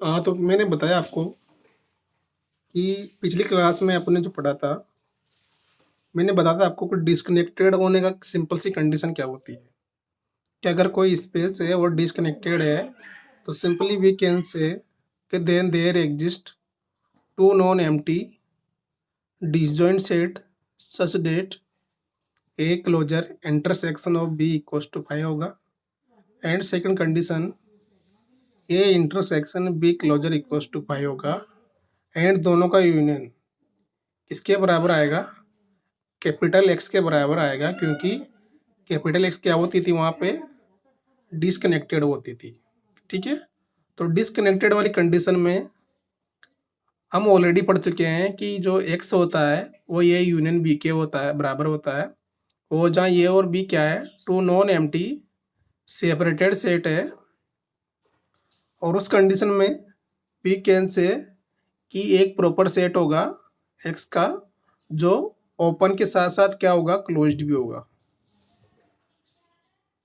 हाँ, तो मैंने बताया आपको कि पिछली क्लास में आपने जो पढ़ा था, मैंने बताया था आपको कि डिस्कनेक्टेड होने का सिंपल सी कंडीशन क्या होती है कि अगर कोई स्पेस है और डिस्कनेक्टेड है, तो सिंपली वी कैन से कि then there exist two non empty disjoint set such that a closure intersection of b equals to 5 होगा and second condition a intersection b closure equals to 5 होगा and दोनों का union किसके बराबर आएगा? Capital X के बराबर आएगा, क्योंकि कैपिटल एक्स क्या होती थी वहाँ पे? डिसकनेक्टेड होती थी। ठीक है, तो डिसकनेक्टेड वाली कंडीशन में हम ऑलरेडी पढ़ चुके हैं कि जो एक्स होता है वो ये यूनियन बी के होता है, बराबर होता है। वो जहाँ ए और बी क्या है? Two non empty separated set है, और उस कंडीशन में वी कैन से कि एक प्रॉपर सेट होगा एक्स का, जो ओपन के साथ साथ क्या होगा? क्लोज्ड भी होगा।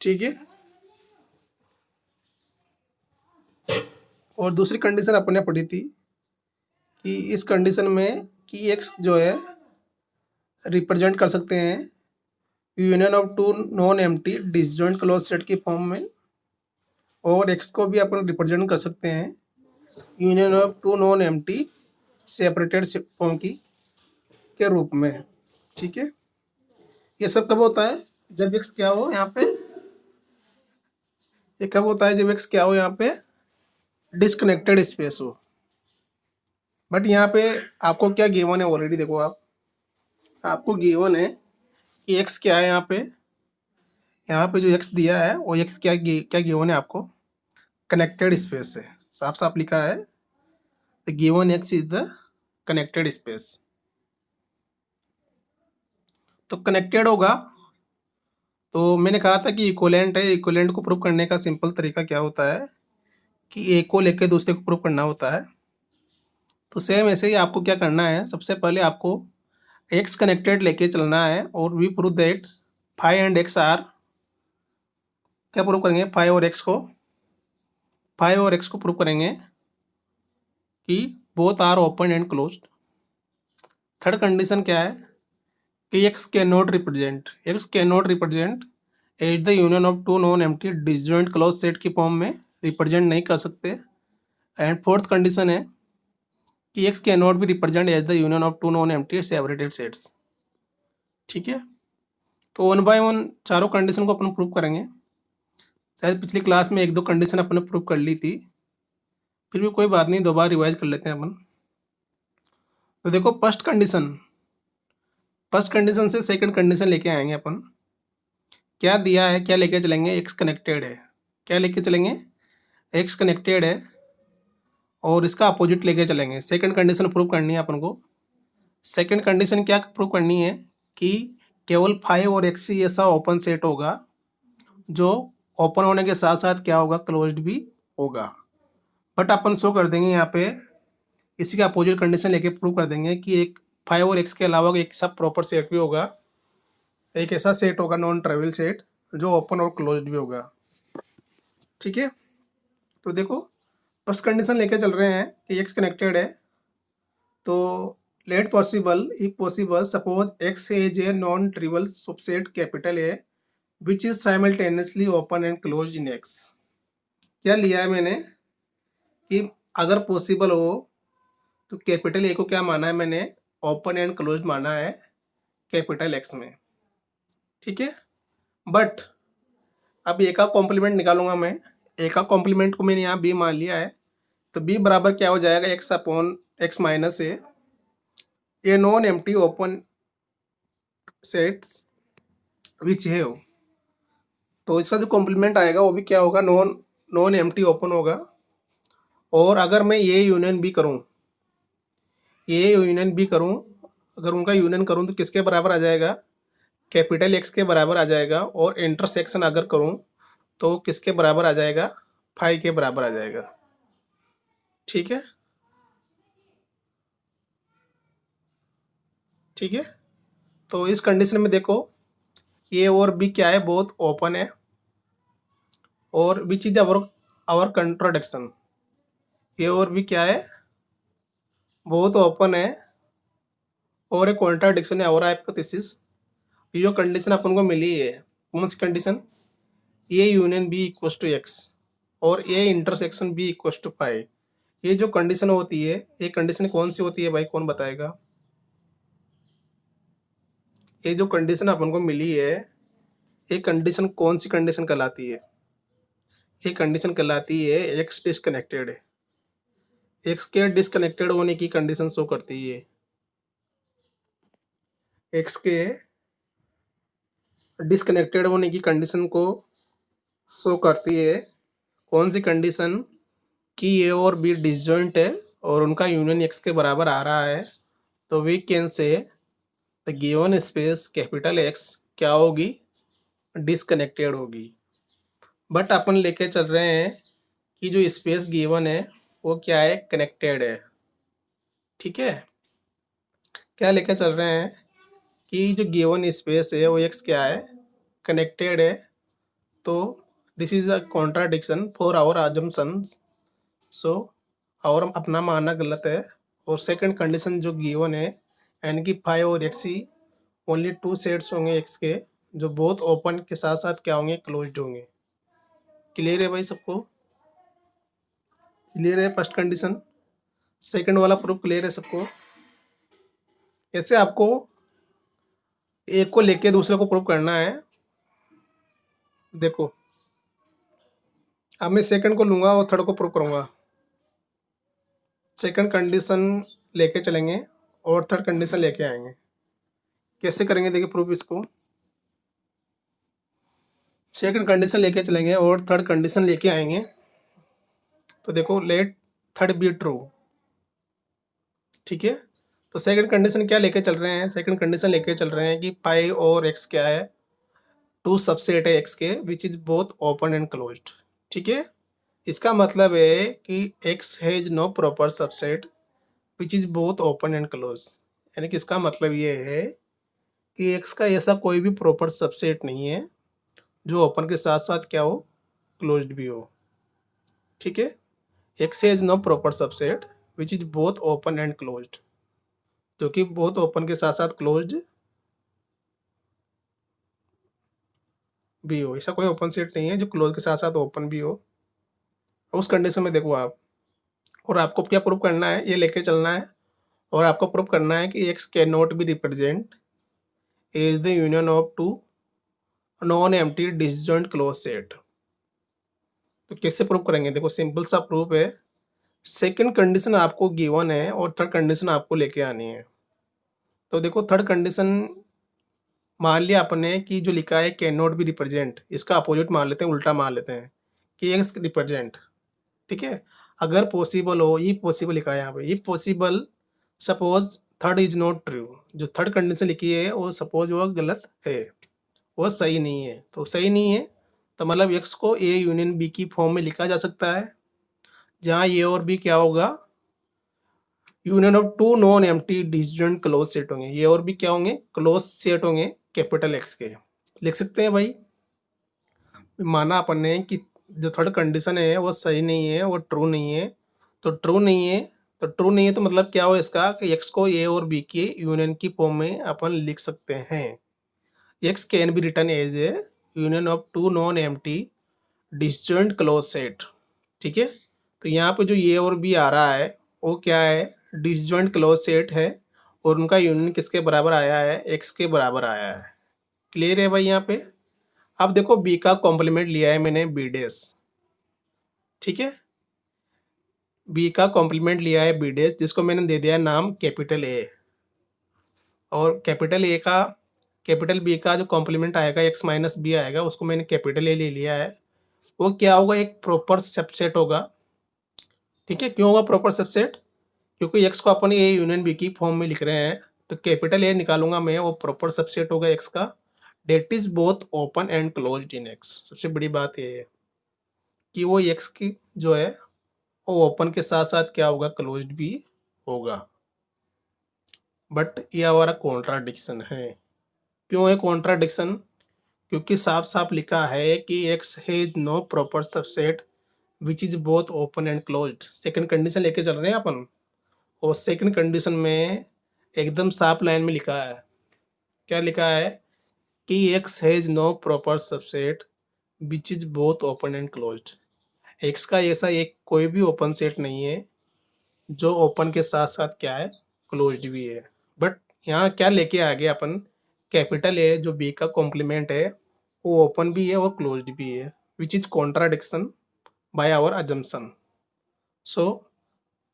ठीक है, और दूसरी कंडीशन अपने पढ़ी थी कि इस कंडीशन में कि एक्स जो है रिप्रेजेंट कर सकते हैं union of two non empty disjoint close set की फॉर्म में, और एक्स को भी अपन रिप्रेजेंट कर सकते हैं union of two non empty separated form की के रूप में। ठीक है, ये सब कब होता है? जब एक्स क्या हो यहाँ पे, ये कब होता है? जब एक्स क्या हो यहाँ पे? डिस्कनेक्टेड स्पेस हो। बट यहाँ पे आपको क्या गिवन है? ऑलरेडी देखो, आपको गिवन है कि एक्स क्या है यहाँ पे जो एक्स दिया है वो एक्स क्या गिवन है आपको? कनेक्टेड स्पेस है, साफ साफ लिखा है the given x is the connected space. तो कनेक्टेड होगा, तो मैंने कहा था कि इक्विवेलेंट है। इक्विवेलेंट को प्रूव करने का सिंपल तरीका क्या होता है कि एक को लेकर दूसरे को प्रूव करना होता है। तो सेम ऐसे ही आपको क्या करना है, सबसे पहले आपको एक्स कनेक्टेड लेके चलना है, और we prove that five and X are, क्या प्रूव करेंगे? फाइव और एक्स को प्रूव करेंगे कि both are open and closed. Third condition क्या है कि X can not represent as the union of two non empty disjoint close set की फॉर्म में रिप्रेजेंट नहीं कर सकते। एंड फोर्थ कंडीशन है कि X can not be represent as the union of two non empty separated sets. ठीक है, तो वन बाय वन चारों कंडीशन को अपन प्रूव करेंगे। शायद पिछली क्लास में एक दो कंडीशन अपन ने प्रूव कर ली थी, फिर भी कोई बात नहीं, दोबारा रिवाइज कर लेते हैं अपन। तो देखो, फर्स्ट कंडीशन से सेकंड कंडीशन लेके आएंगे अपन। क्या दिया है, क्या लेके चलेंगे? एक्स कनेक्टेड है। क्या लेके चलेंगे? एक्स कनेक्टेड है, और इसका अपोजिट लेके चलेंगे। सेकंड कंडीशन प्रूव करनी है अपन को। सेकंड कंडीशन क्या प्रूव करनी है कि केवल 5 और एक्स ही ऐसा ओपन सेट होगा जो ओपन होने के साथ साथ क्या होगा? क्लोज्ड भी होगा। बट अपन शो कर देंगे यहाँ पे, इसी का अपोजिट कंडीशन लेके प्रूव कर देंगे कि एक 5 और एक्स के अलावा एक सब प्रॉपर सेट भी होगा, एक ऐसा सेट होगा नॉन ट्राइवल सेट जो ओपन और क्लोज्ड भी होगा। ठीक है, तो देखो, फर्स्ट कंडीशन लेके चल रहे हैं कि एक्स कनेक्टेड है, तो let possible if possible suppose X is a non trivial subset capital A which is simultaneously open and close in X. क्या लिया है मैंने कि अगर पॉसिबल हो तो कैपिटल ए को क्या माना है मैंने? ओपन एंड क्लोज माना है कैपिटल एक्स में। ठीक है, बट अब ए का कॉम्प्लीमेंट निकालूंगा मैं। ए का कॉम्प्लीमेंट को मैंने यहाँ बी मान लिया है, तो बी बराबर क्या हो जाएगा? X upon X minus A non empty open sets which है हो। तो इसका जो कॉम्प्लीमेंट आएगा वो भी क्या होगा? नॉन एम्प्टी ओपन होगा। और अगर मैं ये यूनियन बी करूँ, अगर उनका यूनियन करूँ तो किसके बराबर आ जाएगा? कैपिटल एक्स के बराबर आ जाएगा। और इंटरसेक्शन अगर करूँ तो किसके बराबर आ जाएगा? 5 के बराबर आ जाएगा। ठीक है, ठीक है, तो इस कंडीशन में देखो, ए और बी क्या है? बोथ ओपन है। और विच इज आवर कंट्राडिक्शन, ए और बी क्या है, बहुत ओपन है और एक कॉन्ट्राडिक्शन है और हाइपोथेसिस। ये जो कंडीशन अपन को मिली है, कौन सी condition, A union B equals to X और A intersection B equals to पाई। ये जो कंडीशन होती है, ये कंडीशन कौन सी होती है भाई, कौन बताएगा। ये जो कंडीशन अपन को मिली है, ये कंडीशन कौन सी कंडीशन कहलाती है, ये कंडीशन कहलाती है एक्स डिस्कनेक्टेड है। एक्स के डिस्कनेक्टेड होने की कंडीशन शो करती है। एक्स के डिस्कनेक्टेड होने की कंडीशन को शो करती है कौन सी कंडीशन, कि ए और बी डिसजॉइंट है और उनका यूनियन एक्स के बराबर आ रहा है। तो we can say the given space capital X क्या होगी, डिसकनेक्टेड होगी। बट अपन लेके चल रहे हैं कि जो स्पेस गिवन है वो क्या है, कनेक्टेड है। ठीक है, क्या लेके चल रहे हैं कि जो गिवन स्पेस है वो एक्स क्या है, कनेक्टेड है। तो this is a contradiction for our assumptions। So और अपना मानना गलत है। और सेकंड कंडीशन जो गिवन है, यानी कि फाइव और एक्स ही ओनली टू सेट्स होंगे एक्स के, जो बोथ ओपन के साथ साथ क्या होंगे, क्लोज्ड होंगे। क्लियर है भाई सबको, क्लियर है फर्स्ट कंडीशन, सेकंड वाला प्रूफ क्लियर है सबको। ऐसे आपको एक को लेके दूसरे को प्रूफ करना है। देखो अब मैं सेकंड को लूंगा और थर्ड को प्रूफ करूंगा। सेकंड कंडीशन लेके चलेंगे और थर्ड कंडीशन लेके आएंगे। कैसे करेंगे देखिए प्रूफ इसको, सेकंड कंडीशन लेके चलेंगे और थर्ड कंडीशन लेके आएंगे। तो देखो लेट थर्ड बी ट्रू। ठीक है, तो सेकंड कंडीशन क्या लेके चल रहे हैं, सेकंड कंडीशन लेके चल रहे हैं कि पाई और एक्स क्या है, टू सबसेट है एक्स के which is both open and closed. ठीक है, इसका मतलब है कि X has no proper subset which is both open and close. यानी कि इसका मतलब ये है कि एक्स का ऐसा कोई भी प्रॉपर सबसेट नहीं है जो ओपन के साथ साथ क्या हो, क्लोज्ड भी हो। ठीक है, X has no proper subset which is both open and closed, जो कि बोथ ओपन के साथ साथ क्लोज्ड भी हो। ऐसा कोई ओपन सेट नहीं है जो क्लोज के साथ साथ ओपन भी हो। उस कंडीशन में देखो आप, और आपको क्या प्रूव करना है, ये लेके चलना है और आपको प्रूव करना है कि X can not be represent as the union of two non empty disjoint close set. तो कैसे प्रूव करेंगे, देखो सिंपल सा प्रूफ है। सेकंड कंडीशन आपको गिवन है और थर्ड कंडीशन आपको लेके आनी है। तो देखो थर्ड कंडीशन मान लिया आपने कि जो लिखा है कैन नॉट बी रिप्रेजेंट, इसका अपोजिट मान लेते हैं, उल्टा मान लेते हैं कि एक्स रिप्रेजेंट। ठीक है, अगर पॉसिबल हो, ये पॉसिबल लिखा है यहाँ पे, ये possible suppose third is not true. जो थर्ड कंडीशन लिखी है वो सपोज वो गलत है, वो सही नहीं है। तो सही नहीं है तो मतलब एक्स को ए यूनियन बी की फॉर्म में लिखा जा सकता है, जहाँ ए और बी क्या होगा, union of two non empty disjoint close set होंगे। ये और भी क्या होंगे, क्लोज सेट होंगे कैपिटल एक्स के। लिख सकते हैं भाई। माना अपन ने कि जो थर्ड कंडीशन है वो सही नहीं है, वो ट्रू नहीं है। तो ट्रू नहीं है, तो ट्रू नहीं है तो मतलब क्या हो इसका, कि एक्स को ए और बी के यूनियन की फॉर्म में अपन लिख सकते हैं। X can be written as a union of two non empty disjoint close set. ठीक है, तो यहाँ पे जो ए और बी आ रहा है वो क्या है, डिसजॉइंट क्लोज सेट है और उनका यूनियन किसके बराबर आया है, एक्स के बराबर आया है। क्लियर है भाई यहाँ पे। अब देखो बी का कॉम्प्लीमेंट लिया है मैंने बी डेस। ठीक है, बी का कॉम्प्लीमेंट लिया है बी डेस, जिसको मैंने दे दिया नाम कैपिटल ए। और कैपिटल ए का, कैपिटल बी का जो कॉम्प्लीमेंट आएगा एक्स माइनस बी आएगा, उसको मैंने कैपिटल ए ले लिया है। वो क्या होगा, एक प्रॉपर सबसेट होगा। ठीक है, क्यों होगा प्रॉपर सबसेट, क्योंकि एक्स को अपन ए यूनियन बी की फॉर्म में लिख रहे हैं। तो कैपिटल ए निकालूंगा मैं, वो प्रॉपर सबसेट होगा एक्स का, that is both open and closed in X. सबसे बड़ी बात ये है कि वो एक्स की जो है वो ओपन के साथ साथ क्या होगा, क्लोज्ड भी होगा। बट ये हमारा कॉन्ट्राडिक्शन है। क्यों है कॉन्ट्राडिक्शन, क्योंकि साफ साफ लिखा है कि X has no proper subset which is both open and closed. Second condition लेके चल रहे हैं अपन, और सेकंड कंडीशन में एकदम साफ लाइन में लिखा है, क्या लिखा है कि X has no proper subset which is both open and closed. एक्स का ऐसा एक कोई भी ओपन सेट नहीं है जो ओपन के साथ साथ क्या है, क्लोज्ड भी है। बट यहाँ क्या लेके आ गए अपन, कैपिटल ए जो बी का कॉम्प्लीमेंट है वो ओपन भी है और क्लोज्ड भी है, which is contradiction by our assumption. So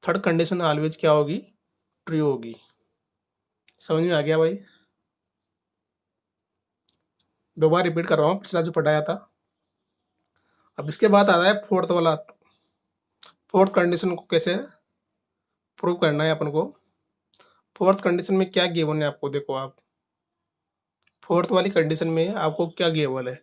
third condition always क्या होगी, ट्रू होगी। समझ में आ गया भाई? दोबारा रिपीट कर रहा हूँ पिछला जो पढ़ाया था। अब इसके बाद आता है फोर्थ वाला। फोर्थ कंडीशन को कैसे प्रूव करना है अपन को। फोर्थ कंडीशन में क्या गिवन है आपको, देखो आप फोर्थ वाली कंडीशन में आपको क्या गिवन है,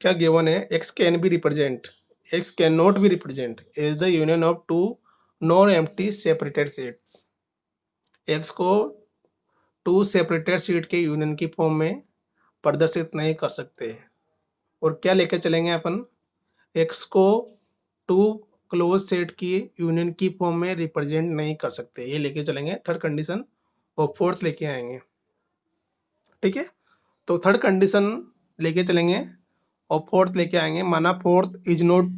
क्या गिवन है, X can be represent, X can not be represent as the union of two non empty separated sets. X को टू सेपरेटेड सेट के यूनियन की फॉर्म में प्रदर्शित नहीं कर सकते। और क्या लेकर चलेंगे अपन, एक्स को टू क्लोज सेट की यूनियन की फॉर्म में रिप्रेजेंट नहीं कर सकते, ये लेके चलेंगे थर्ड कंडीशन, और फोर्थ लेके आएंगे। ठीक है, तो थर्ड कंडीशन लेके चलेंगे और फोर्थ लेके आएंगे। माना फोर्थ इज नॉट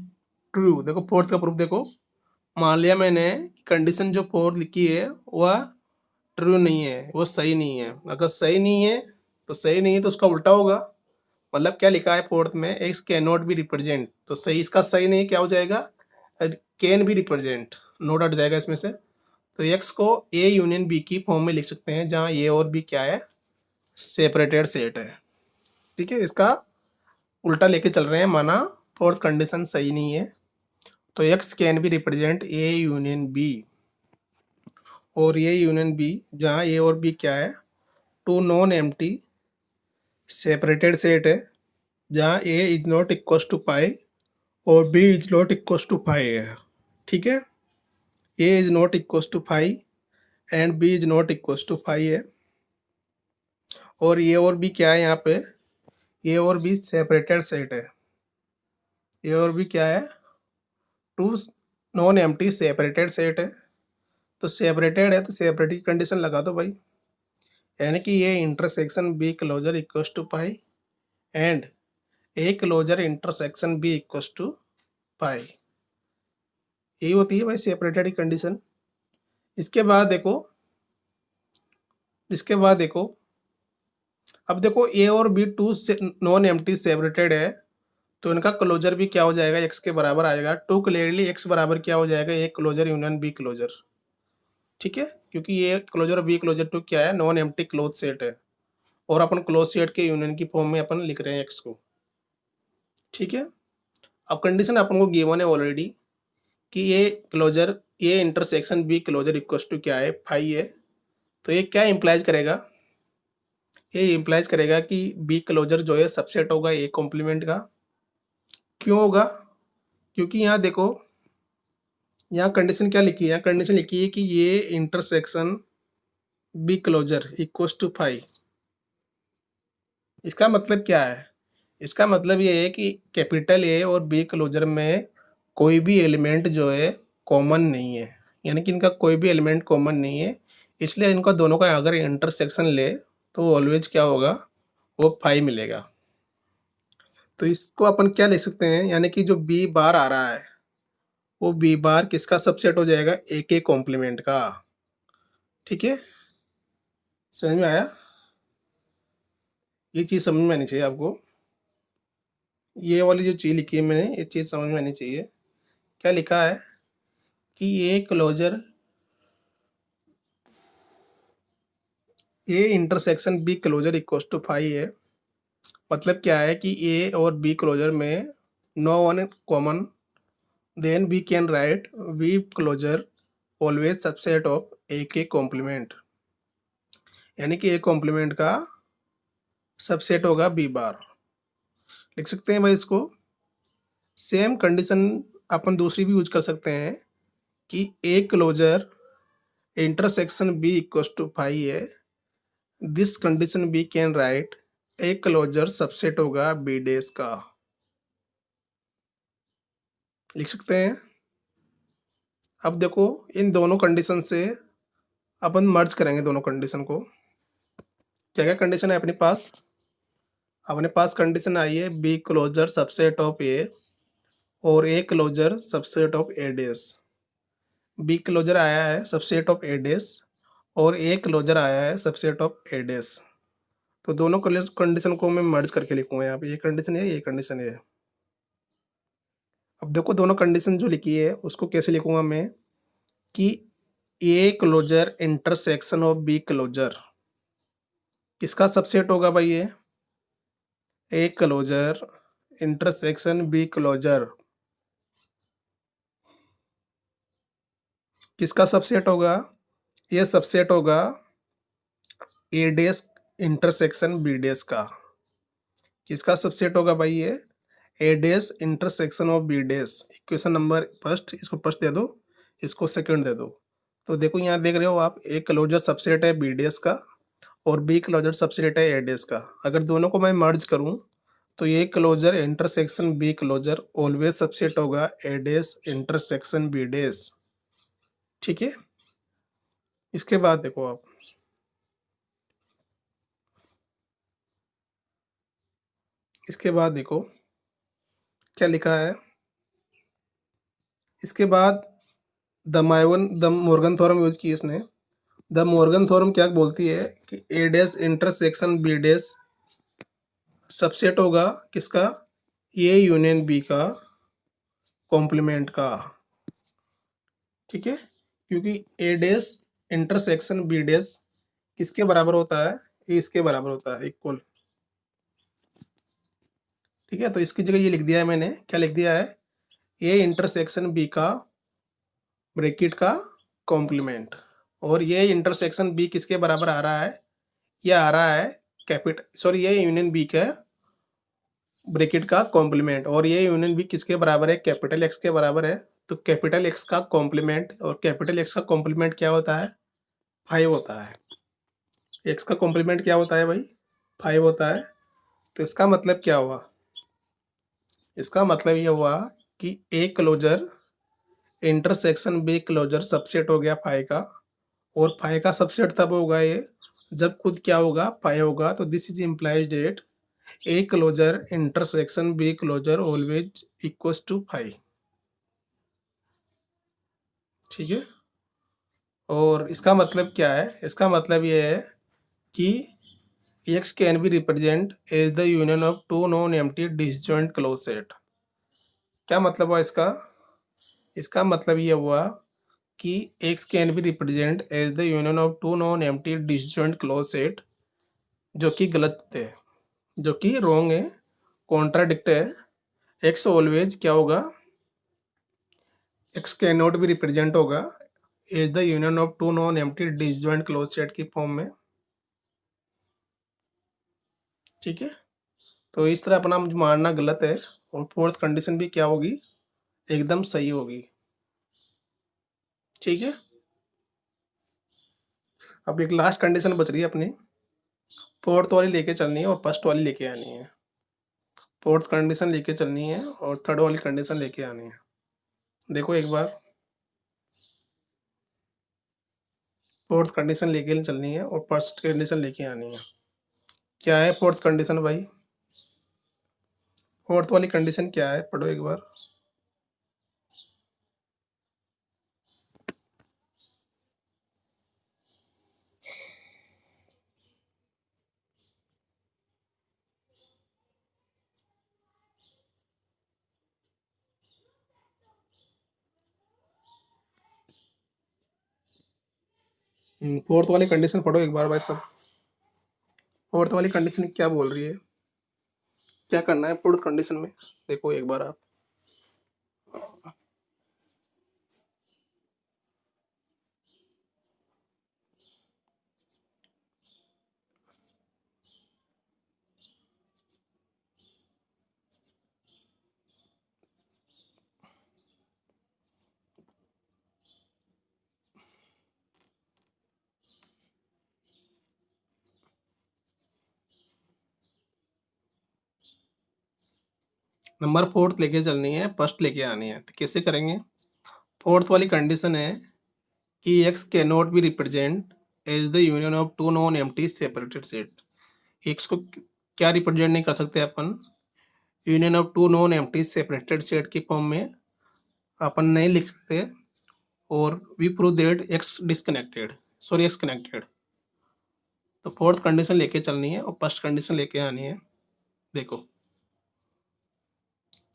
ट्रू, देखो फोर्थ का प्रूफ देखो, मान लिया मैंने कंडीशन जो फोर्थ लिखी है वह ट्रू नहीं है, वो सही नहीं है। अगर सही नहीं है तो सही नहीं है तो उसका उल्टा होगा। मतलब क्या लिखा है फोर्थ में, x can not be represent, तो सही इसका सही नहीं क्या हो जाएगा, कैन बी रिप्रेजेंट, नोट हट जाएगा इसमें से। तो एक्स को ए यूनियन बी की फॉर्म में लिख सकते हैं जहाँ ए और बी क्या है, सेपरेटेड सेट है। ठीक है, इसका उल्टा लेके चल रहे हैं, माना फोर्थ कंडीशन सही नहीं है तो X can be represent A union B, और ए यूनियन बी जहाँ ए और बी क्या है, two non empty separated set है जहाँ A is not equal to phi और B is not equal to phi है। ठीक है, A is not equal to phi and B is not equal to phi है। और ए और बी क्या है यहाँ पे, ए और बी सेपरेटेड सेट है, ए और बी क्या है, two non empty separated set है। तो सेपरेटेड है तो सेपरेट की कंडीशन लगा दो भाई, यानी कि ये intersection B closure equal to phi and A closure intersection B equal to phi, यही होती है भाई सेपरेटेड की कंडीशन। इसके बाद देखो, इसके बाद देखो, अब देखो ए और B two non empty separated है तो इनका क्लोजर भी क्या हो जाएगा, एक्स के बराबर आएगा। टू क्लियरली एक्स बराबर क्या हो जाएगा, A closure union B closure. ठीक है, क्योंकि ये क्लोजर बी क्लोजर टू क्या है, नॉन एम्प्टी क्लोज सेट है, और अपन क्लोज सेट के यूनियन की फॉर्म में अपन लिख रहे हैं एक्स को। ठीक है, अब कंडीशन अपन को गिवन है ऑलरेडी कि ये क्लोजर ये intersection B closure equal to क्या है, फाई है। तो ये क्या इंप्लाइज करेगा, ये इंप्लाइज करेगा कि बी क्लोजर जो है सबसेट होगा ए कॉम्प्लीमेंट का। क्यों होगा, क्योंकि यहाँ देखो, यहाँ कंडीशन क्या लिखी है, यहाँ कंडीशन लिखी है कि ये intersection B closure equal to phi. इसका मतलब क्या है, इसका मतलब ये है कि कैपिटल ए और बी क्लोजर में कोई भी एलिमेंट जो है कॉमन नहीं है, यानी कि इनका कोई भी एलिमेंट कॉमन नहीं है। इसलिए इनका दोनों का अगर इंटरसेक्शन ले तो ऑलवेज क्या होगा, वो फाई मिलेगा। तो इसको अपन क्या लिख सकते हैं, यानी कि जो बी बार आ रहा है वो बी बार किसका सबसेट हो जाएगा, ए के कॉम्प्लीमेंट का। ठीक है, समझ में आया, ये चीज़ समझ में आनी चाहिए आपको। ये वाली जो चीज़ लिखी है मैंने, ये चीज़ समझ में आनी चाहिए। क्या लिखा है कि ये closure A intersection B closure equal to phi है। मतलब क्या है कि ए और बी क्लोजर में no one common, then we can write B closure always subset of A के कॉम्प्लीमेंट, यानी कि ए कॉम्प्लीमेंट का सबसेट होगा बी बार। लिख सकते हैं भाई इसको। सेम कंडीशन अपन दूसरी भी यूज कर सकते हैं कि A closure intersection B equal to phi है। This condition we can write A closure subset होगा बी डेस का। लिख सकते हैं। अब देखो इन दोनों कंडीशन से अपन मर्ज करेंगे दोनों कंडीशन को। क्या क्या कंडीशन है अपने पास कंडीशन आई है B closure subset of A और A closure subset of A dash. B closure आया है सबसेट ऑफ ए डेस और ए क्लोजर आया है सबसेट ऑफ ए डेस। तो दोनों कंडीशन को मैं मर्ज करके लिखूंगा यहाँ पे, ये कंडीशन है ये कंडीशन है। अब देखो दोनों कंडीशन जो लिखी है उसको कैसे लिखूंगा मैं कि A closure intersection of B closure किसका सबसेट होगा भाई ये? A closure intersection B closure किसका सबसेट होगा? ये सबसेट होगा A dash intersection B dash का। किसका सबसेट होगा भाई ये? A dash intersection of B dash. Equation number first, इसको फर्स्ट दे दो, इसको सेकंड दे दो। तो देखो यहाँ देख रहे हो आप, ए क्लोजर सबसेट है बी डेस का और बी क्लोजर सबसेट है ए डेस का। अगर दोनों को मैं मर्ज करूँ तो ये closure intersection B closure always subset होगा ए डेस इंटरसेक्शन बी डेस। ठीक है। इसके बाद देखो आप, इसके बाद देखो क्या लिखा है। इसके बाद द मॉर्गन थ्योरम यूज की इसने। द मॉर्गन थ्योरम क्या बोलती है कि A dash intersection B dash subset होगा किसका? ए यूनियन बी का कॉम्प्लीमेंट का। ठीक है, क्योंकि A dash intersection B dash किसके बराबर होता है? ये इसके बराबर होता है, इक्वल। ठीक है, तो इसकी जगह ये लिख दिया है मैंने, क्या लिख दिया है? ए इंटरसेक्शन बी का ब्रैकेट का कॉम्प्लीमेंट। और ये इंटरसेक्शन बी किसके बराबर आ रहा है? ये आ रहा है कैपिटल, सॉरी, ये यूनियन बी का ब्रैकेट का कॉम्प्लीमेंट। और ये यूनियन बी किसके बराबर है? कैपिटल एक्स के बराबर है। तो कैपिटल एक्स का कॉम्प्लीमेंट, और कैपिटल एक्स का कॉम्प्लीमेंट क्या होता है? 5 होता है। एक्स का कॉम्प्लीमेंट क्या होता है भाई? 5 होता है। तो इसका मतलब क्या हुआ? इसका मतलब ये हुआ कि A closure intersection B closure subset हो गया 5 का। और 5 का सबसेट तब होगा ये जब खुद क्या होगा? 5 होगा। तो this is implies that A closure intersection B closure always equals to 5। ठीक है। और इसका मतलब क्या है? इसका मतलब ये है कि x can be represent as the union of two non empty disjoint close set. क्या मतलब हुआ इसका? इसका मतलब ये हुआ कि x can be represent as the union of two non empty disjoint close set, जो कि गलत है, जो कि रॉन्ग है, कॉन्ट्राडिक्ट है। x ऑलवेज क्या होगा? x can not be represent होगा as the union of two non empty disjoint close set की फॉर्म में। ठीक है, तो इस तरह अपना मानना गलत है। और फोर्थ कंडीशन भी क्या होगी? एकदम सही होगी। ठीक है, अब एक लास्ट कंडीशन बच रही है अपनी। फोर्थ वाली लेके चलनी है और फर्स्ट वाली लेके आनी है। फोर्थ कंडीशन लेके चलनी है और थर्ड वाली कंडीशन लेके आनी है। देखो एक बार, फोर्थ कंडीशन लेके चलनी है और फर्स्ट कंडीशन लेके आनी है। क्या है फोर्थ कंडीशन भाई? फोर्थ वाली कंडीशन क्या है, पढ़ो एक बार। फोर्थ वाली कंडीशन पढ़ो एक बार भाई सब। फोर्थ वाली कंडीशन क्या बोल रही है? क्या करना है फोर्थ कंडीशन में? देखो एक बार आप। नंबर फोर्थ लेके चलनी है, फर्स्ट लेके आनी है। तो कैसे करेंगे? फोर्थ वाली कंडीशन है कि X can not be represent as the union of two non empty separated set. X को क्या रिप्रेजेंट नहीं कर सकते अपन? Union of two non empty separated set की फॉर्म में अपन नहीं लिख सकते। और we prove that X disconnected, sorry X connected. तो फोर्थ कंडीशन लेके चलनी है और फर्स्ट कंडीशन लेके आनी है। देखो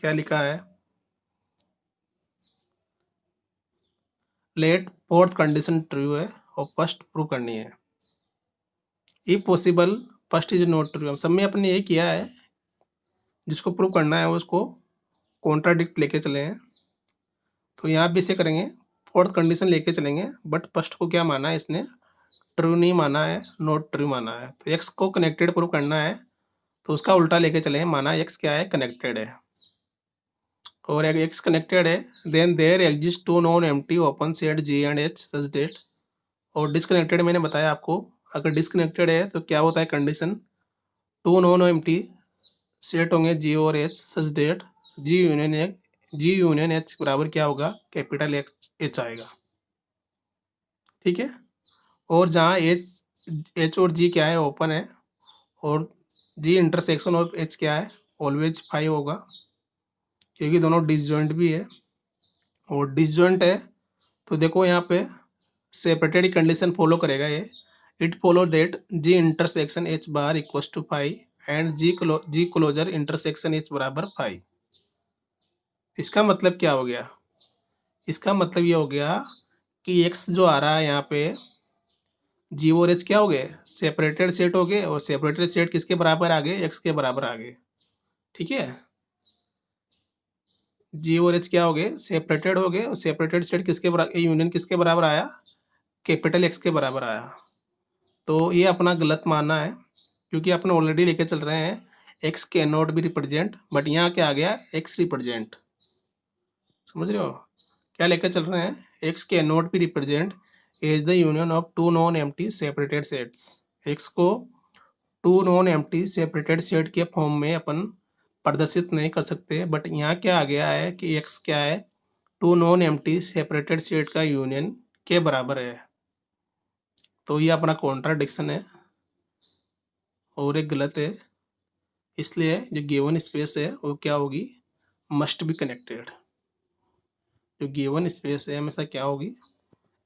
क्या लिखा है, लेट फोर्थ कंडीशन ट्रू है और फर्स्ट प्रूव करनी है। If possible first is not true. हम सब में अपने ये किया है, जिसको प्रूव करना है उसको कॉन्ट्राडिक्ट लेके चले हैं। तो यहाँ भी इसे करेंगे, फोर्थ कंडीशन लेके चलेंगे, बट फर्स्ट को क्या माना है इसने? ट्रू नहीं माना है, नॉट ट्रू माना है। तो एक्स को कनेक्टेड प्रूव करना है, तो उसका उल्टा लेके चले, माना एक्स क्या है? कनेक्टेड है। और एक्स कनेक्टेड है, then there exist two non empty open set G and H such that. और डिसकनेक्टेड मैंने बताया आपको, अगर डिसकनेक्टेड है तो क्या होता है condition? Two non empty set होंगे जी और H such that G union H बराबर क्या होगा? कैपिटल एच आएगा। ठीक है। और जहाँ एच एच और जी क्या है? ओपन है। और जी इंटरसेक्शन ऑफ एच क्या है? ऑलवेज 5 होगा, क्योंकि दोनों डिसजॉइंट भी है। और डिसजॉइंट है तो देखो यहाँ पे सेपरेटेड कंडीशन फॉलो करेगा ये। It follow that G intersection H bar equals to 5 and G closure intersection H बराबर 5। इसका मतलब क्या हो गया? इसका मतलब ये हो गया कि एक्स जो आ रहा है यहाँ पे, जी और एच क्या हो गए? सेपरेटेड सेट हो गए। और सेपरेटेड सेट किसके बराबर आ गए? एक्स के बराबर आ गए। ठीक है। जी और एच क्या हो गए? सेपरेटेड हो गए। और सेपरेटेड सेट किसके बराबर, यूनियन किसके बराबर आया? कैपिटल एक्स के बराबर आया। तो ये अपना गलत मानना है, क्योंकि अपन ऑलरेडी लेके चल रहे हैं X can not be represent, but यहाँ क्या आ गया? X represent. समझ रहे हो? क्या लेकर चल रहे हैं? X can not be represent as the union of two non empty separated sets. X को two non empty separated set के फॉर्म में अपन प्रदर्शित नहीं कर सकते। बट यहाँ क्या आ गया है कि एक्स क्या है? Two non empty separated set का यूनियन के बराबर है। तो ये अपना कॉन्ट्राडिक्शन है और एक गलत है। इसलिए जो गिवन स्पेस है वो क्या होगी? Must be connected. जो गिवन स्पेस है हमेशा क्या होगी?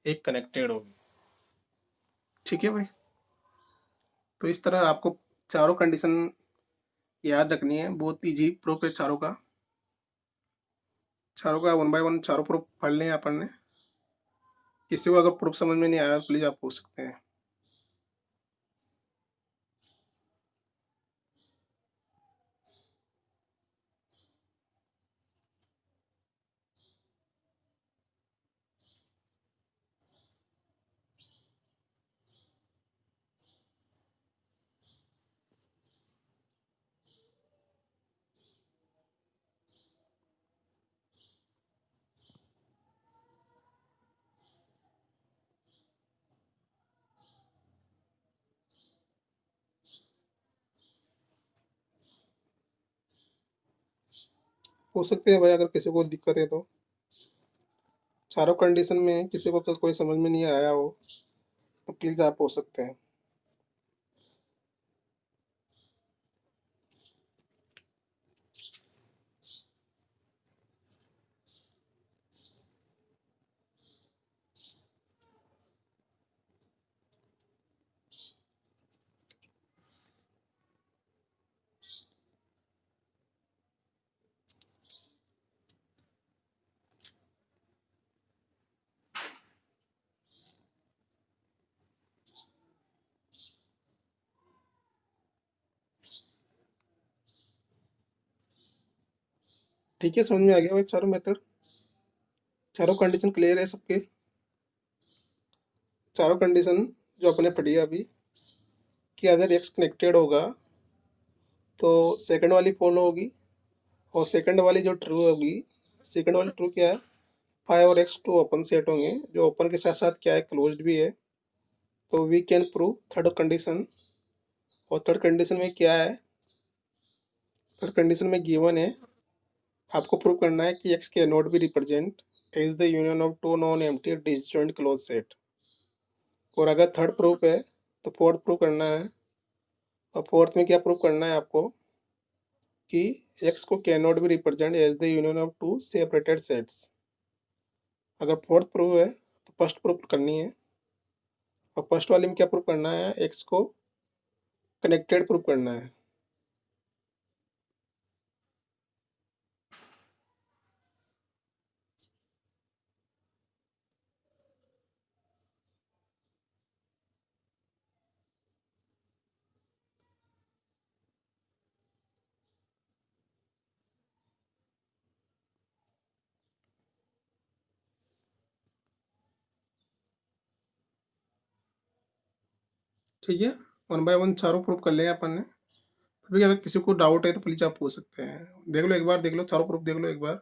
एक कनेक्टेड होगी। ठीक है भाई। तो इस तरह आपको चारों कंडीशन याद रखनी है, बहुत ईजी प्रूफ है चारों का। चारों का वन बाय वन चारों प्रूफ पढ़ लें अपन ने। किसी को अगर प्रूफ समझ में नहीं आया तो प्लीज़ आप पूछ सकते हैं। पूछ सकते हैं भाई अगर किसी को दिक्कत है तो। चारों कंडीशन में किसी को कोई समझ में नहीं आया हो तो प्लीज़ आप पूछ सकते हैं। ठीक है, समझ में आ गया भाई चारों मेथड? चारों कंडीशन क्लियर है सबके? चारों कंडीशन जो अपने पढ़ी है अभी, कि अगर एक्स कनेक्टेड होगा तो सेकंड वाली फॉलो होगी। और सेकंड वाली जो ट्रू होगी, सेकंड वाली ट्रू क्या है? 5 और एक्स टू ओपन सेट होंगे, जो ओपन के साथ साथ क्या है? क्लोज्ड भी है। तो we can prove third condition. और थर्ड कंडीशन में क्या है? थर्ड कंडीशन में गिवन है आपको प्रूव करना है कि X can not be represent as the union of two non empty disjoint close set. और अगर थर्ड प्रूफ है तो फोर्थ प्रूफ करना है। और फोर्थ में क्या प्रूफ करना है आपको कि एक्स को can not be represent as the union of two separated sets. अगर फोर्थ प्रूफ है तो फर्स्ट प्रूफ करनी है। और फर्स्ट वाले में क्या प्रूफ करना है, एक्स को कनेक्टेड प्रूफ करना है। ठीक है, वन बाय वन चारों प्रूफ कर लिया अपन ने। फिर भी अगर किसी को डाउट है तो प्लीज आप पूछ सकते हैं। देख लो एक बार, देख लो चारों प्रूफ देख लो एक बार।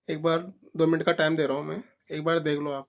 एक बार 2 मिनट का टाइम दे रहा हूँ मैं, एक बार देख लो आप।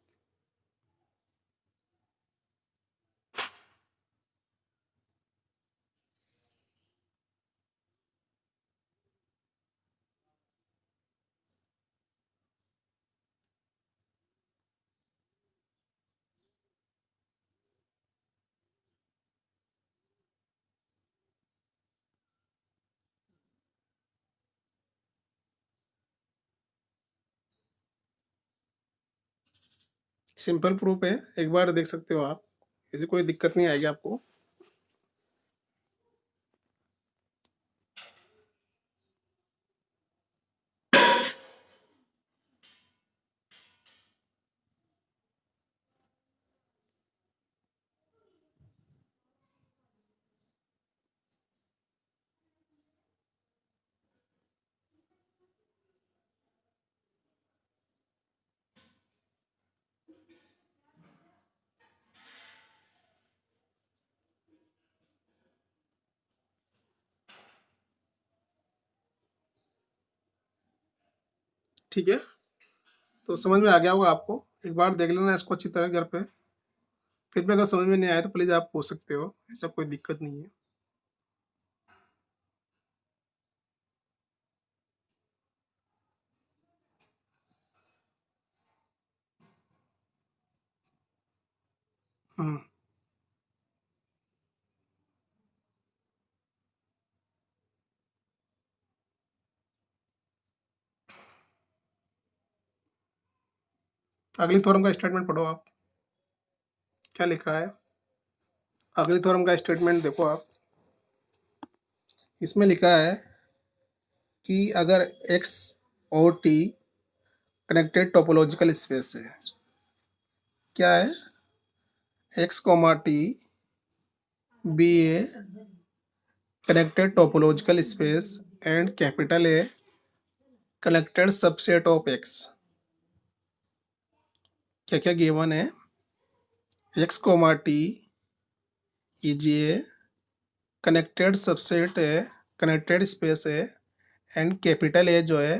सिंपल प्रूफ है, एक बार देख सकते हो आप, ऐसी कोई दिक्कत नहीं आएगी आपको। ठीक है, तो समझ में आ गया होगा आपको। एक बार देख लेना इसको अच्छी तरह घर पे। फिर भी अगर समझ में नहीं आया तो प्लीज आप पूछ सकते हो, ऐसा कोई दिक्कत नहीं है। हम्म। अगली थ्योरम का स्टेटमेंट पढ़ो आप, क्या लिखा है। अगली थ्योरम का स्टेटमेंट देखो आप, इसमें लिखा है कि अगर एक्स और टी कनेक्टेड टोपोलॉजिकल स्पेस है, क्या है, X comma T be a connected topological space and capital A connected subset of X. क्या क्या गिवन है, X comma T is a connected subset है, कनेक्टेड स्पेस है, एंड कैपिटल ए जो है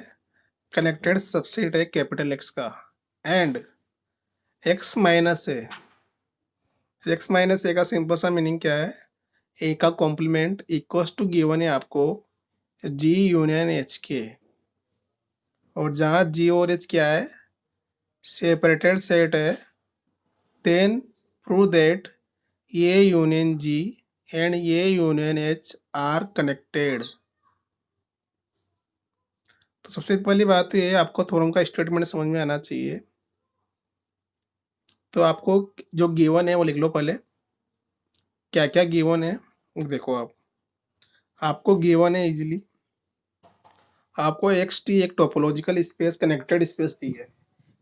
कनेक्टेड सबसेट है कैपिटल एक्स का। And X minus A, X minus A का सिंपल सा मीनिंग क्या है, ए का कॉम्प्लीमेंट इक्वल्स टू गिवन है आपको जी यूनियन एच के। और जहाँ जी और एच क्या है, सेपरेटेड सेट है, then prove that A union G and A union H are connected. तो सबसे पहली बात तो ये है, आपको थ्योरम का स्टेटमेंट समझ में आना चाहिए। तो आपको जो गिवन है वो लिख लो पहले, क्या क्या गिवन है देखो आप। आपको गिवन है इजीली, आपको एक्स टी एक टोपोलॉजिकल स्पेस कनेक्टेड स्पेस दी है।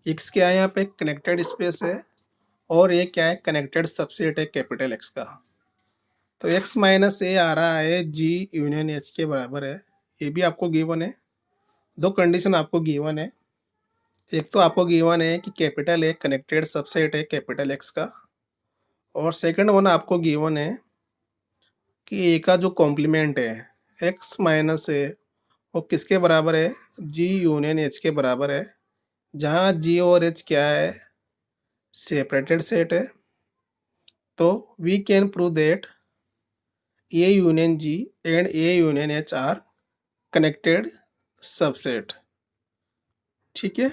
एक्स क्या है यहाँ पे, कनेक्टेड स्पेस है, और ये क्या है, कनेक्टेड सबसेट है कैपिटल एक्स का। तो एक्स माइनस ए आ रहा है जी यूनियन एच के बराबर है, ये भी आपको गिवन है। दो कंडीशन आपको गिवन है, एक तो आपको गिवन है कि कैपिटल ए कनेक्टेड सबसेट है कैपिटल एक्स का, और सेकंड वन आपको गिवन है कि ए का जो कॉम्प्लीमेंट है एक्स माइनस ए वो किसके बराबर है, जी यूनियन एच के बराबर है। जहाँ जी और एच क्या है, सेपरेटेड सेट है। तो we can prove that A union G and A union H are connected subset. ठीक है,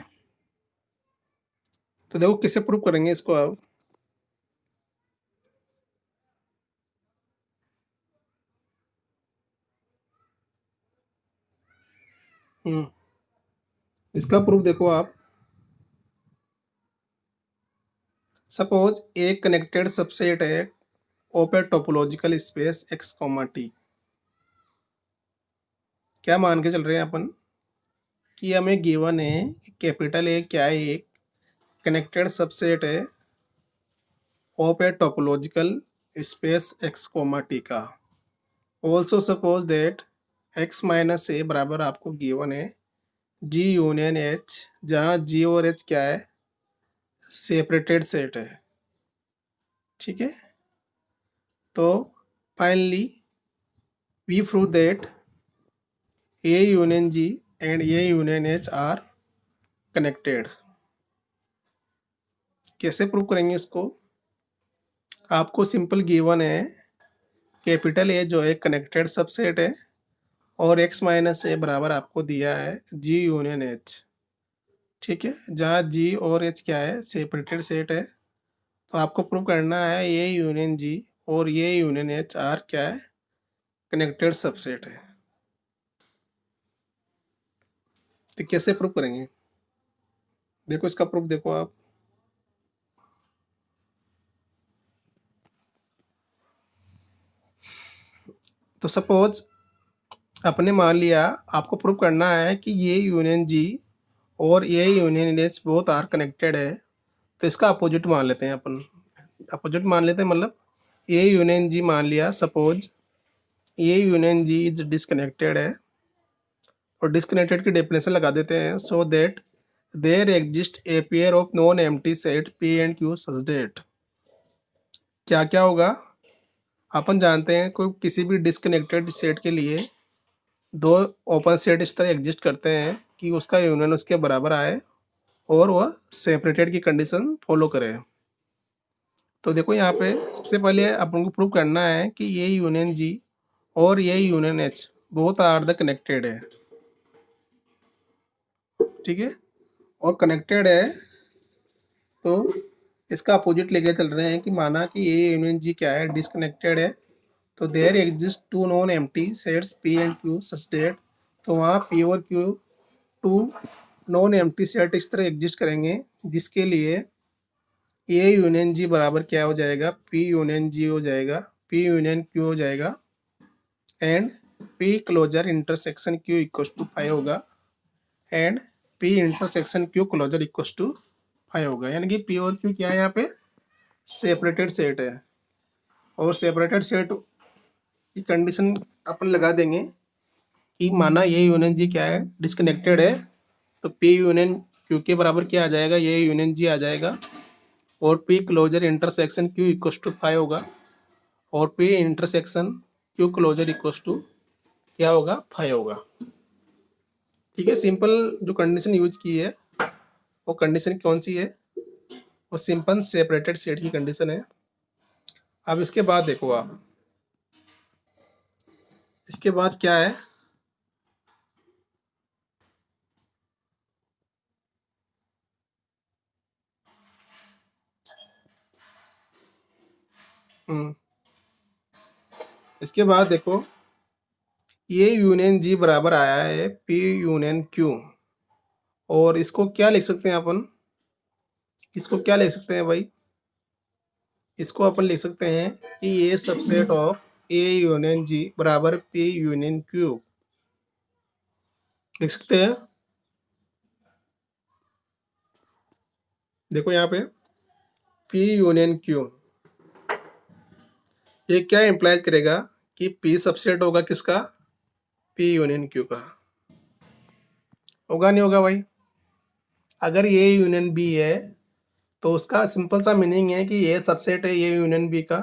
तो देखो कैसे प्रूव करेंगे इसको आप। इसका प्रूफ देखो आप। सपोज एक कनेक्टेड सबसेट है open topological space X comma T. क्या मान के चल रहे हैं अपन कि हमें गिवन है कैपिटल ए क्या है, एक कनेक्टेड सबसेट है open topological space X comma T का। Also suppose that X minus A बराबर आपको गिवन है जी यूनियन एच, जहाँ जी और एच क्या है, सेपरेटेड सेट है। ठीक है, तो finally we prove that A union G and A union H are connected. कैसे प्रूव करेंगे इसको? आपको सिंपल गिवन है कैपिटल ए जो है कनेक्टेड सबसेट है और एक्स माइनस ए बराबर आपको दिया है जी यूनियन एच। ठीक है, जहाँ जी और एच क्या है, सेपरेटेड सेट है। तो आपको प्रूव करना है ये यूनियन जी और ये यूनियन एच आर क्या है, कनेक्टेड सबसेट है। तो कैसे प्रूव करेंगे? देखो इसका प्रूफ देखो आप। तो सपोज अपने मान लिया आपको प्रूव करना है कि ये यूनियन जी और ये union H both are connected है। तो इसका अपोजिट मान लेते हैं अपन। अपोजिट मान लेते हैं मतलब ये यूनियन जी मान लिया, सपोज ये यूनियन जी इज डिसकनेक्टेड है और डिसकनेक्टेड की डेफिनेशन लगा देते हैं। So that there exist a pair of non empty set P and Q such that. क्या क्या होगा? अपन जानते हैं कोई किसी भी डिसकनेक्टेड सेट के लिए दो ओपन सेट इस तरह एग्जिस्ट करते हैं कि उसका यूनियन उसके बराबर आए और वह सेपरेटेड की कंडीशन फॉलो करे। तो देखो यहाँ पे सबसे पहले अपन को प्रूव करना है कि ये यूनियन जी और ये union H both are the connected है। ठीक है, और कनेक्टेड है तो इसका अपोजिट लेके चल रहे हैं कि माना कि ये यूनियन जी क्या है, डिसकनेक्टेड है। तो there exist two non empty sets P and Q such that. तो वहाँ पी और Q two non empty set इस तरह एग्जिस्ट करेंगे जिसके लिए ए यूनियन जी बराबर क्या हो जाएगा, पी यूनियन जी हो जाएगा, पी यूनियन क्यू हो जाएगा and P closure intersection Q equals to 5 होगा and P intersection Q closure equals to 5 होगा। यानी कि पी और क्यू क्या है यहाँ पे, सेपरेटेड सेट है। और सेपरेटेड सेट की कंडीशन अपन लगा देंगे कि माना ये यूनियन जी क्या है, डिस्कनेक्टेड है। तो पी यूनियन क्यू के बराबर क्या आ जाएगा, ये यूनियन जी आ जाएगा और P closure intersection Q equals to 5 होगा और P intersection Q closure equals to क्या होगा, 5 होगा। ठीक है, सिंपल जो कंडीशन यूज की है वो कंडीशन कौन सी है, वो सिंपल सेपरेटेड सेट की कंडीशन है। अब इसके बाद देखो आप, इसके बाद क्या है, हम्म, इसके बाद देखो ये यूनियन जी बराबर आया है पी यूनियन क्यू। और इसको क्या लिख सकते हैं अपन, इसको क्या लिख सकते हैं भाई, इसको अपन लिख सकते हैं कि ये सबसेट ऑफ ए यूनियन जी बराबर पी यूनियन क्यू लिख सकते हैं। देखो यहाँ पे पी यूनियन क्यू ये क्या इम्प्लाइज करेगा कि पी सबसेट होगा किसका, पी यूनियन क्यू का। होगा नहीं होगा भाई? अगर ये यूनियन बी है तो उसका सिंपल सा मीनिंग है कि ये सबसेट है ये यूनियन बी का,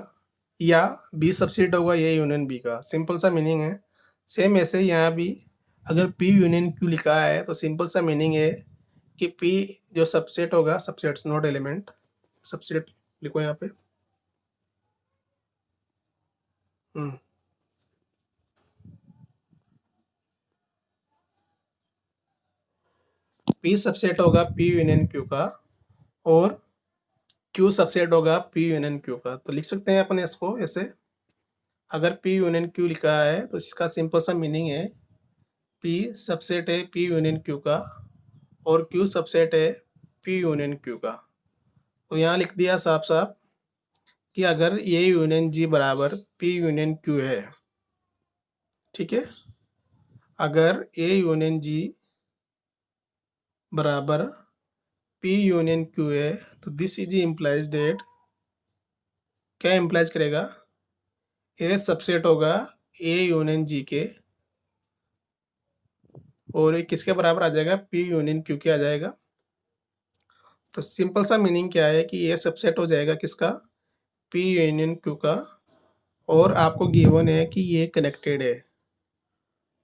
या बी सबसेट होगा ये यूनियन बी का, सिंपल सा मीनिंग है। सेम ऐसे यहाँ भी अगर पी यूनियन क्यू लिखा है तो सिंपल सा मीनिंग है कि पी जो सबसेट होगा, सबसेट्स नॉट एलिमेंट, सबसेट लिखो यहाँ पे। हम्म, पी सबसेट होगा पी यूनियन क्यू का और क्यू सबसेट होगा पी यूनियन क्यू का। तो लिख सकते हैं अपन इसको ऐसे, अगर पी यूनियन क्यू लिखा है तो इसका सिंपल सा मीनिंग है पी सबसेट है पी यूनियन क्यू का और क्यू सबसेट है पी यूनियन क्यू का। तो यहाँ लिख दिया साफ साफ कि अगर ए यूनियन जी बराबर पी यूनियन क्यू है, ठीक है, अगर ए यूनियन जी बराबर पी यूनियन क्यू है तो दिस इज इम्प्लाइज डेट, क्या इम्प्लाइज करेगा, ए सबसेट होगा ए यूनियन जी के और ये किसके बराबर आ जाएगा, पी यूनियन क्यू के आ जाएगा। तो सिंपल सा मीनिंग क्या है कि ए सबसेट हो जाएगा किसका, पी यूनियन क्यू का, और आपको गिवन है कि ये कनेक्टेड है।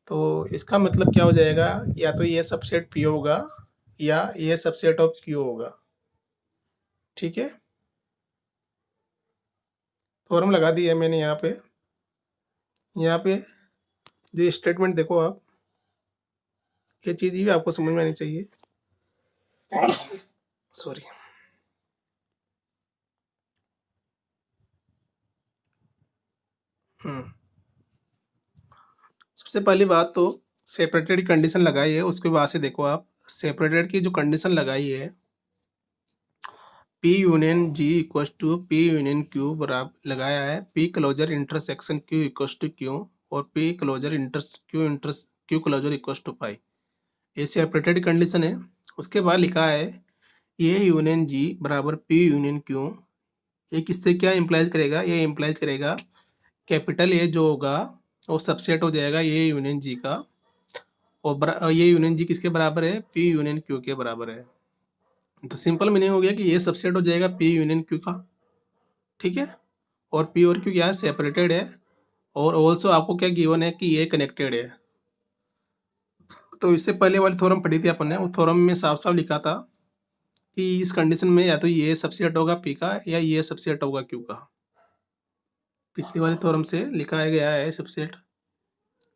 तो इसका मतलब क्या हो जाएगा, या तो ये सबसेट पी होगा या ये सबसेट ऑफ क्यू होगा, ठीक है। फॉर्म लगा दिया मैंने यहाँ पे। यहाँ पे जो स्टेटमेंट देखो आप, ये चीज़ भी आपको समझ में आनी चाहिए, सॉरी। सबसे पहली बात तो सेपरेटेड कंडीशन लगाई है, उसके बाद से देखो आप सेपरेटेड की जो कंडीशन लगाई है P union G equal to P union Q बराबर लगाया है P closure intersection Q equal to Q और P closure Q closure equal to पाई, ये सेपरेटेड कंडीशन है। उसके बाद लिखा है ए यूनियन जी बराबर पी यूनियन क्यू, ये किससे क्या इम्प्लाइज करेगा, ये इम्प्लाइज करेगा कैपिटल ए जो होगा वो सबसेट हो जाएगा ए यूनियन जी का, और ये यूनियन जी किसके बराबर है, पी यूनियन क्यू के बराबर है। तो सिंपल मीनिंग हो गया कि ये सबसेट हो जाएगा पी यूनियन क्यू का, ठीक है, और पी और क्यू क्या है, सेपरेटेड है, और ऑल्सो आपको क्या गिवन है कि ये कनेक्टेड है। तो इससे पहले वाली थ्योरम पढ़ी थी अपन ने, उस थ्योरम में साफ साफ लिखा था कि इस कंडीशन में या तो ये सबसेट होगा पी का या ये सबसेट होगा क्यू का। पिछली वाली थ्योरम से लिखा गया है सबसेट,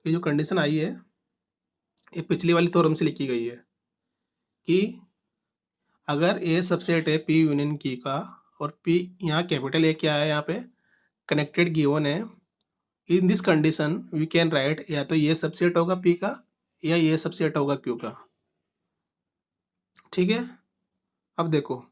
ये जो कंडीशन आई है ये पिछली वाली थ्योरम से लिखी गई है कि अगर ए सबसेट है पी यूनियन की का और पी यहाँ कैपिटल ए क्या है, यहाँ पे कनेक्टेड गिवन है, in this condition we can write या तो ये सबसेट होगा पी का या ये सबसेट होगा क्यू का, ठीक है। अब देखो